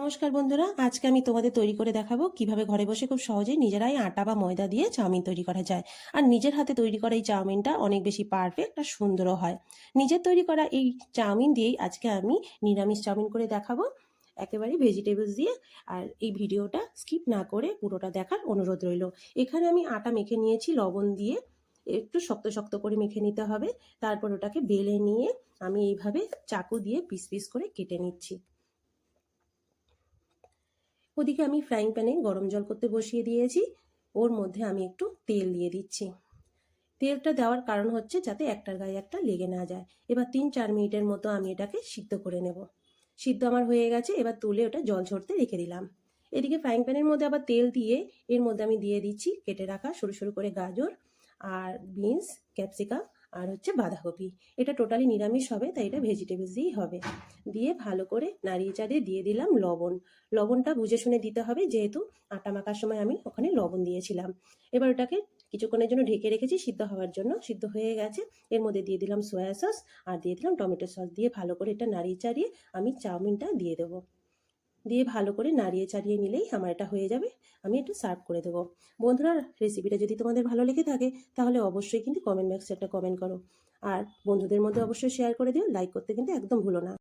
নমস্কার বন্ধুরা, আজকে আমি তোমাদের তৈরি করে দেখাবো কিভাবে ঘরে বসে খুব সহজেই নিজেরাই আটা বা ময়দা দিয়ে চাউমিন তৈরি করা যায়। আর নিজের হাতে তৈরি করা এই চাউমিনটা অনেক বেশি পারফেক্ট আর সুন্দরও হয়। নিজের তৈরি করা এই চাউমিন দিয়েই আজকে আমি নিরামিষ চাউমিন করে দেখাবো, একেবারে ভেজিটেবলস দিয়ে। আর এই ভিডিওটা স্কিপ না করে পুরোটা দেখার অনুরোধ রইল। এখানে আমি আটা মেখে নিয়েছি লবণ দিয়ে, একটু শক্ত শক্ত করে মেখে নিতে হবে। তারপর ওটাকে বেলে নিয়ে আমি এইভাবে চাকু দিয়ে পিস পিস করে কেটে নিচ্ছি। ওদিকে আমি ফ্রাইং প্যানে গরম জল করতে বসিয়ে দিয়েছি। ওর মধ্যে আমি একটু তেল দিয়ে দিচ্ছি। তেলটা দেওয়ার কারণ হচ্ছে যাতে একটার গায়ে একটা লেগে না যায়। এবার 3-4 মিনিটের মতো আমি এটাকে সিদ্ধ করে নেব। সিদ্ধ আমার হয়ে গেছে, এবার তুলে ওটা জল ঝরতে রেখে দিলাম। এদিকে ফ্রাইং প্যানের মধ্যে আবার তেল দিয়ে এর মধ্যে আমি দিয়ে দিচ্ছি কেটে রাখা সরু সরু করে গাজর আর বিনস, ক্যাপসিকাম আর হচ্ছে বাঁধাকপি। এটা টোটালি নিরামিষ হবে, তাই এটা ভেজিটেবলস দিয়েই হবে। দিয়ে ভালো করে নাড়িয়ে চাড়িয়ে দিয়ে দিলাম লবণ। লবণটা বুঝে শুনে দিতে হবে, যেহেতু আটা মাখার সময় আমি ওখানে লবণ দিয়েছিলাম। এবার ওটাকে কিছুক্ষণের জন্য ঢেকে রেখেছি সিদ্ধ হওয়ার জন্য। সিদ্ধ হয়ে গেছে, এর মধ্যে দিয়ে দিলাম সয়া সস আর দিয়ে দিলাম টমেটো সস। দিয়ে ভালো করে এটা নাড়িয়ে চাড়িয়ে আমি চাউমিনটা দিয়ে দেবো। দিয়ে ভালো করে নাড়িয়ে চাড়িয়ে নিলেই আমার এটা হয়ে যাবে। আমি একটু সার্ভ করে দেবো। বন্ধুরা, রেসিপিটা যদি তোমাদের ভালো লেগে থাকে তাহলে অবশ্যই কিন্তু কমেন্ট বক্সে একটা কমেন্ট করো। আর বন্ধুদের মধ্যে অবশ্যই শেয়ার করে দিও, লাইক করতে কিন্তু একদম ভুলো না।